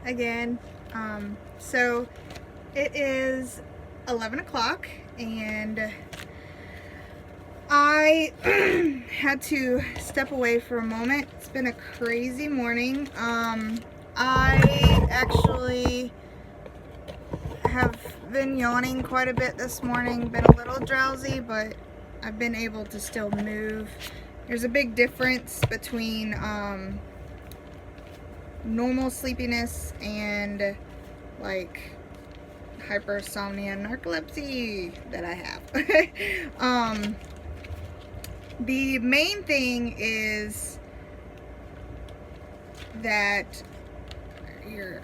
again. So it is 11 o'clock and I had to step away for a moment. It's been a crazy morning. I actually have been yawning quite a bit this morning, been a little drowsy, but I've been able to still move. There's a big difference between normal sleepiness and like hypersomnia narcolepsy that I have. The main thing is that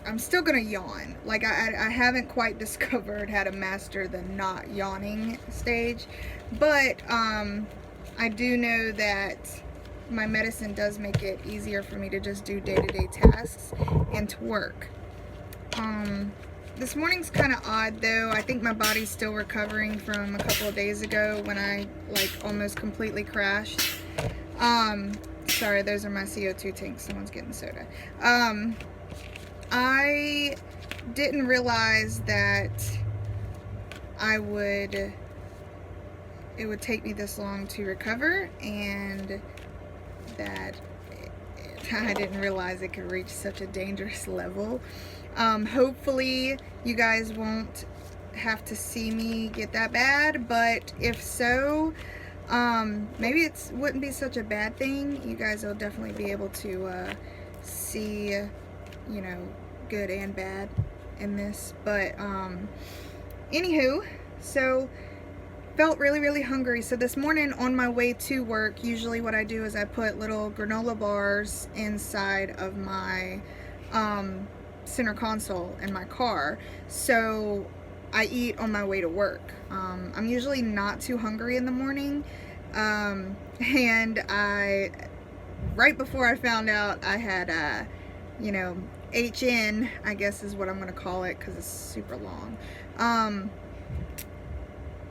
I'm still gonna yawn. Like I haven't quite discovered how to master the not yawning stage, but I do know that my medicine does make it easier for me to just do day-to-day tasks and to work. This morning's kind of odd though. I think my body's still recovering from a couple of days ago when I like almost completely crashed. Sorry, those are my CO2 tanks. Someone's getting soda. I didn't realize that it would take me this long to recover, and that I didn't realize it could reach such a dangerous level. Hopefully you guys won't have to see me get that bad, but if so, maybe it wouldn't be such a bad thing. You guys will definitely be able to see, you know, good and bad in this. But anywho, so felt really hungry. So this morning on my way to work, usually what I do is I put little granola bars inside of my center console in my car, so I eat on my way to work. I'm usually not too hungry in the morning, and right before I found out I had you know, HN, I guess is what I'm gonna call it because it's super long.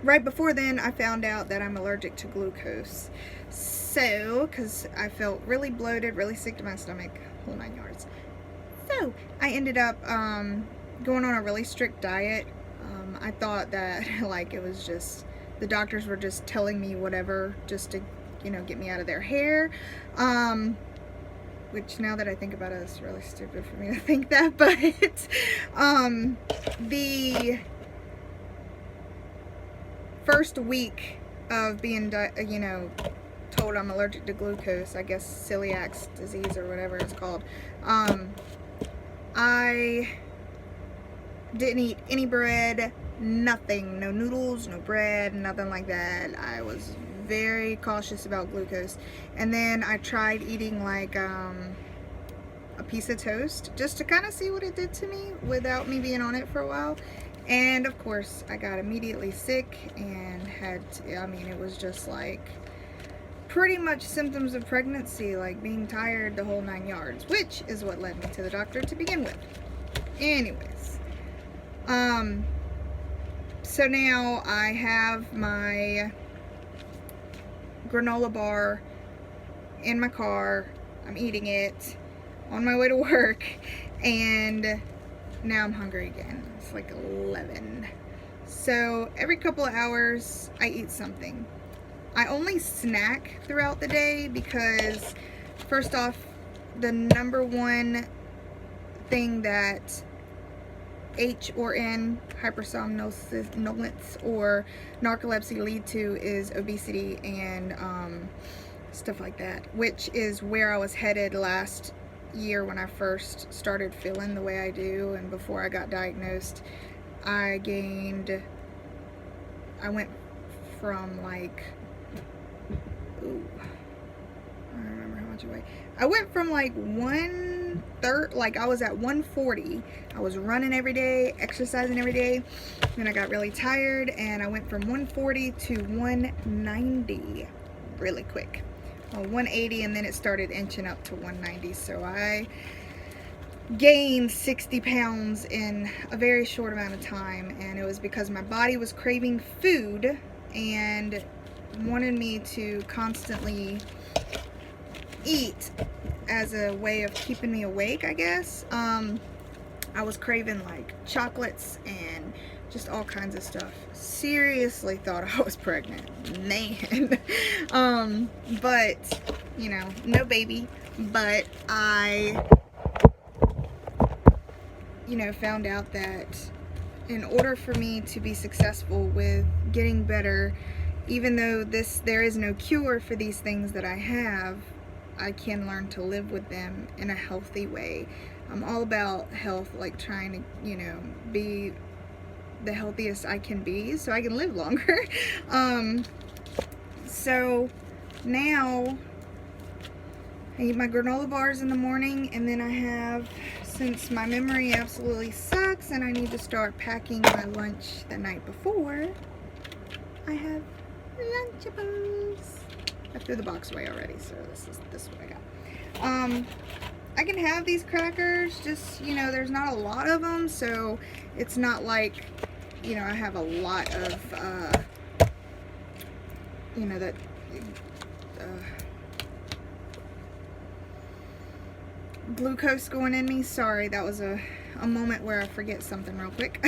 Right before then I found out that I'm allergic to glucose, so because I felt really bloated, really sick to my stomach, whole 9 yards. So I ended up going on a really strict diet. I thought that like it was just the doctors were just telling me whatever just to, you know, get me out of their hair, which now that I think about it, it's really stupid for me to think that. But the first week of being you know, told I'm allergic to glucose, I guess celiac disease or whatever it's called, I didn't eat any bread, nothing, no noodles, no bread, nothing like that. I was very cautious about glucose. And then I tried eating like a piece of toast just to kind of see what it did to me without me being on it for a while. And of course I got immediately sick and I mean, it was just like pretty much symptoms of pregnancy, like being tired, the whole 9 yards, which is what led me to the doctor to begin with. Anyways, so now I have my granola bar in my car. I'm eating it on my way to work, and now I'm hungry again. It's like 11. So every couple of hours I eat something. I only snack throughout the day because, first off, the number one thing that H or N, hypersomnolence or narcolepsy, lead to is obesity and stuff like that, which is where I was headed last year when I first started feeling the way I do, and before I got diagnosed. I went from like, I don't remember how much I weighed. I went from like 130, like I was at 140. I was running every day, exercising every day. Then I got really tired and I went from 140 to 190 really quick. 180, and then it started inching up to 190. So I gained 60 pounds in a very short amount of time, and it was because my body was craving food and wanted me to constantly eat as a way of keeping me awake, I guess. I was craving like chocolates and just all kinds of stuff. Seriously thought I was pregnant, man. But you know, no baby. But I, you know, found out that in order for me to be successful with getting better, even though there is no cure for these things that I have, I can learn to live with them in a healthy way. I'm all about health, like trying to, you know, be the healthiest I can be so I can live longer. So now I eat my granola bars in the morning, and then I have, since my memory absolutely sucks and I need to start packing my lunch the night before, I have Lunchables. I threw the box away already, so this is what I got. I can have these crackers, just, you know, there's not a lot of them, so it's not like, you know, I have a lot of, you know, that, glucose going in me. Sorry, that was a moment where I forget something real quick.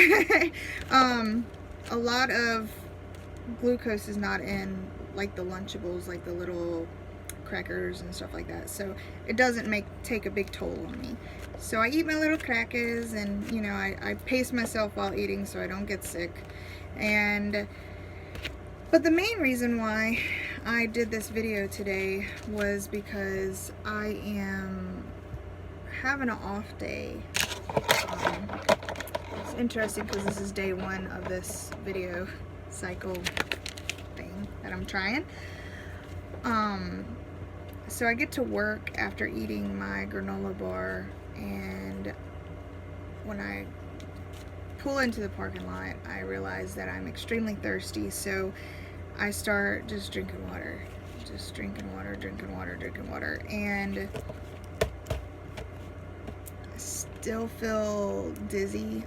A lot of glucose is not in like the Lunchables, like the little crackers and stuff like that, so it doesn't take a big toll on me. So I eat my little crackers, and you know, I pace myself while eating so I don't get sick. But the main reason why I did this video today was because I am having an off day. It's interesting because this is day one of this video cycle thing that I'm trying. So I get to work after eating my granola bar, and when I pull into the parking lot, I realize that I'm extremely thirsty, so I start just drinking water, and I still feel dizzy.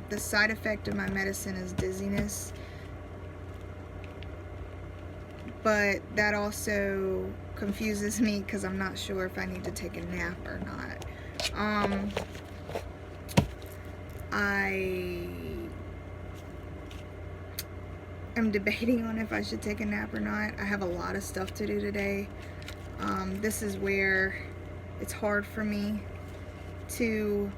The side effect of my medicine is dizziness, but that also confuses me because I'm not sure if I need to take a nap or not. I am debating on if I should take a nap or not. I have a lot of stuff to do today. This is where it's hard for me to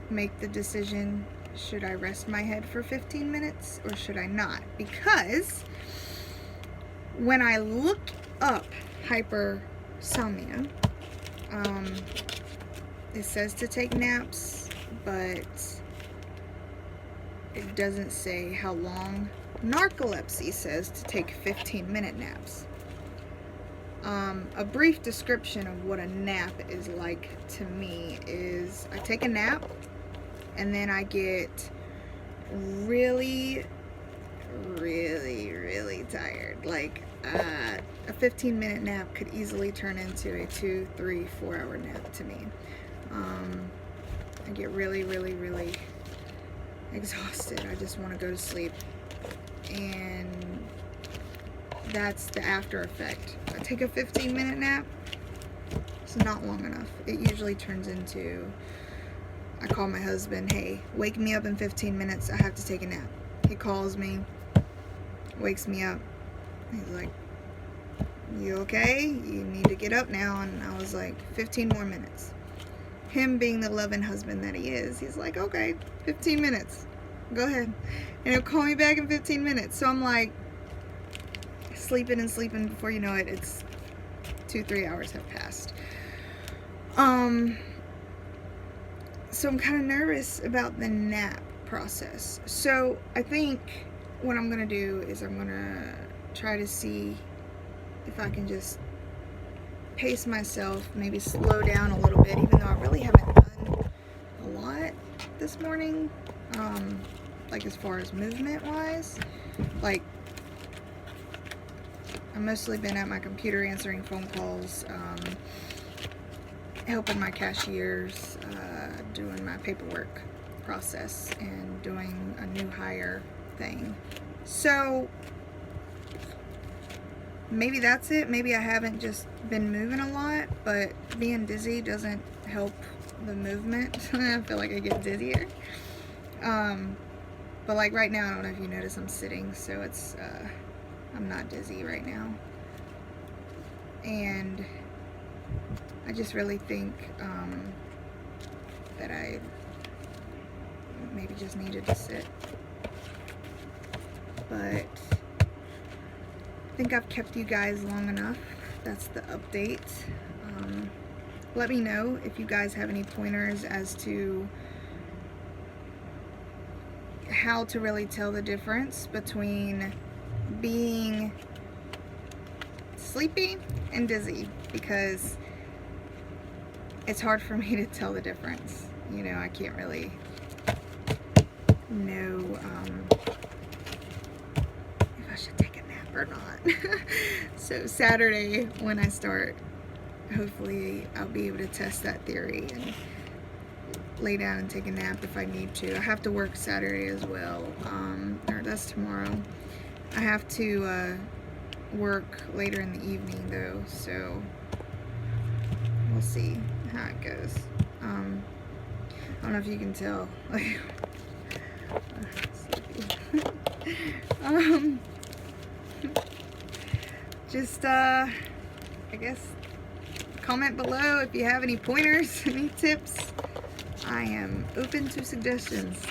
make the decision, should I rest my head for 15 minutes or should I not? Because when I look up hypersomnia, it says to take naps, but it doesn't say how long. Narcolepsy says to take 15-minute naps. A brief description of what a nap is like to me is I take a nap and then I get really tired. Like a 15-minute nap could easily turn into a 2, 3, 4 hour nap to me. I get really exhausted. I just want to go to sleep, and that's the after effect. I take a 15-minute nap, it's not long enough. It usually turns into, I call my husband, hey, wake me up in 15 minutes, I have to take a nap. He calls me, wakes me up, he's like, you okay? You need to get up now. And I was like, 15 more minutes. Him being the loving husband that he is, he's like, okay, 15 minutes, go ahead, and he'll call me back in 15 minutes. So I'm like sleeping and sleeping, before you know it, it's 2-3 hours have passed. So I'm kind of nervous about the nap process. So I think what I'm gonna do is I'm gonna try to see if I can just pace myself, maybe slow down a little bit, even though I really haven't done a lot this morning, like as far as movement wise. Like, I've mostly been at my computer answering phone calls, helping my cashiers, doing my paperwork process, and doing a new hire thing. So maybe that's it. Maybe I haven't just been moving a lot, but being dizzy doesn't help the movement. I feel like I get dizzier. But like right now, I don't know if you notice I'm sitting, so it's I'm not dizzy right now. And I just really think that I maybe just needed to sit. But I think I've kept you guys long enough. That's the update. Let me know if you guys have any pointers as to how to really tell the difference between being sleepy and dizzy, because it's hard for me to tell the difference. You know, I can't really know if I should take a nap or not. So Saturday, when I start, hopefully I'll be able to test that theory and lay down and take a nap if I need to. I have to work Saturday as well, or that's tomorrow. I have to work later in the evening though, so we'll see how it goes. I don't know if you can tell. Just I guess comment below if you have any pointers, any tips. I am open to suggestions.